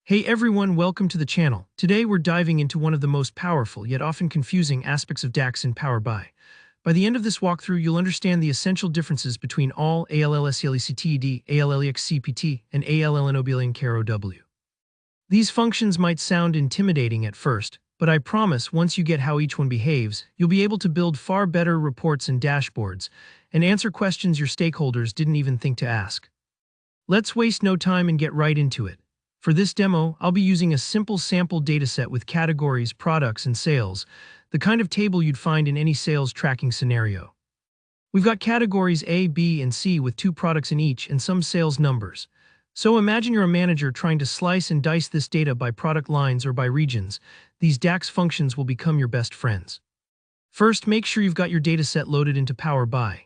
Hey everyone, welcome to the channel. Today we're diving into one of the most powerful yet often confusing aspects of DAX in Power BI. By the end of this walkthrough, you'll understand the essential differences between all ALLSELECTED, ALLEXCPT, and ALLENOBLANKROW. These functions might sound intimidating at first, but I promise once you get how each one behaves, you'll be able to build far better reports and dashboards, and answer questions your stakeholders didn't even think to ask. Let's waste no time and get right into it. For this demo, I'll be using a simple sample dataset with categories, products, and sales, the kind of table you'd find in any sales tracking scenario. We've got categories A, B, and C with 2 products in each and some sales numbers. So imagine you're a manager trying to slice and dice this data by product lines or by regions. These DAX functions will become your best friends. First, make sure you've got your dataset loaded into Power BI.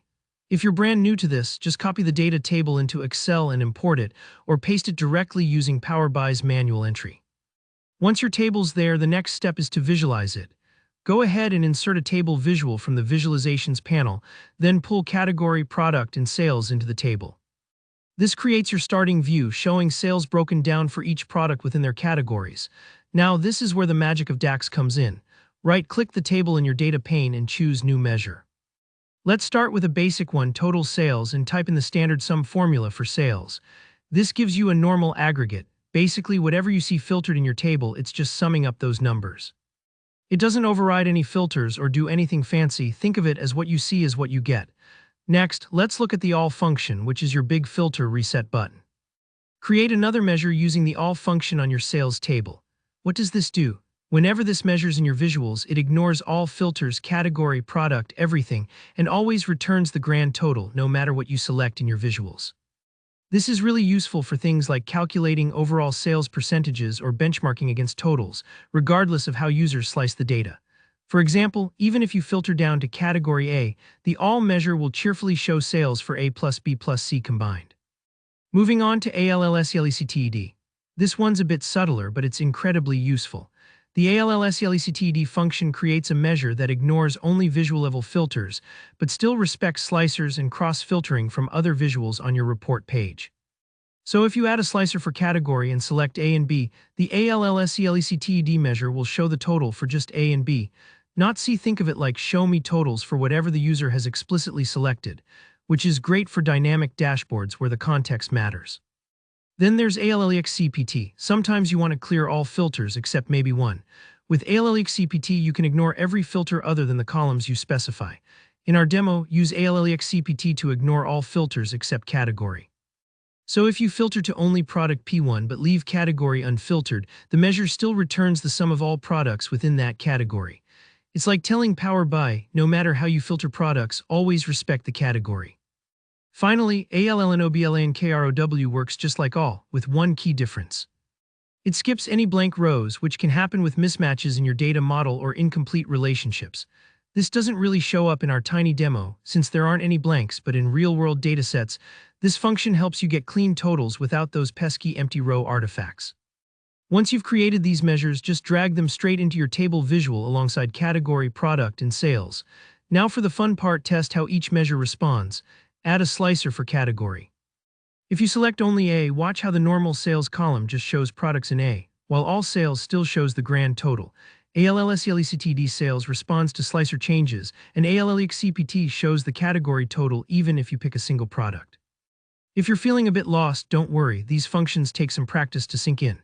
If you're brand new to this, just copy the data table into Excel and import it, or paste it directly using Power BI's manual entry. Once your table's there, the next step is to visualize it. Go ahead and insert a table visual from the Visualizations panel, then pull category, product, and sales into the table. This creates your starting view, showing sales broken down for each product within their categories. Now, this is where the magic of DAX comes in. Right-click the table in your data pane and choose New Measure. Let's start with a basic one, total sales, and type in the standard sum formula for sales. This gives you a normal aggregate. Basically, whatever you see filtered in your table, it's just summing up those numbers. It doesn't override any filters or do anything fancy. Think of it as what you see is what you get. Next, let's look at the All function, which is your big filter reset button. Create another measure using the All function on your sales table. What does this do? Whenever this measures in your visuals, it ignores all filters, category, product, everything, and always returns the grand total, no matter what you select in your visuals. This is really useful for things like calculating overall sales percentages or benchmarking against totals, regardless of how users slice the data. For example, even if you filter down to category A, the All measure will cheerfully show sales for A plus B plus C combined. Moving on to ALLSELECTED. This one's a bit subtler, but it's incredibly useful. The ALLSELECTED function creates a measure that ignores only visual-level filters, but still respects slicers and cross-filtering from other visuals on your report page. So if you add a slicer for category and select A and B, the ALLSELECTED measure will show the total for just A and B, not C. Think of it like show me totals for whatever the user has explicitly selected, which is great for dynamic dashboards where the context matters. Then there's ALLEXCPT. Sometimes you want to clear all filters except maybe one. With ALLEXCPT, you can ignore every filter other than the columns you specify. In our demo, use ALLEXCPT to ignore all filters except category. So if you filter to only product P1 but leave category unfiltered, the measure still returns the sum of all products within that category. It's like telling Power BI, no matter how you filter products, always respect the category. Finally, ALLENOBLANKROW works just like all, with one key difference. It skips any blank rows, which can happen with mismatches in your data model or incomplete relationships. This doesn't really show up in our tiny demo, since there aren't any blanks, but in real-world datasets, this function helps you get clean totals without those pesky empty row artifacts. Once you've created these measures, just drag them straight into your table visual alongside category, product, and sales. Now for the fun part, test how each measure responds. Add a slicer for category. If you select only A, watch how the normal sales column just shows products in A, while all sales still shows the grand total. ALLSELECTED sales responds to slicer changes, and ALLEXCPT shows the category total even if you pick a single product. If you're feeling a bit lost, don't worry, these functions take some practice to sink in.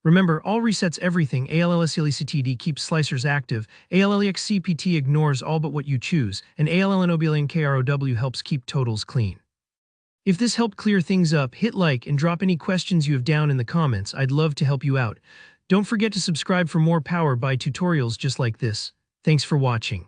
Remember, all resets everything. ALLSELECTED keeps slicers active, ALLEXCPT ignores all but what you choose, and ALLENOBLANKROW helps keep totals clean. If this helped clear things up, hit like and drop any questions you have down in the comments. I'd love to help you out. Don't forget to subscribe for more Power BI tutorials just like this. Thanks for watching.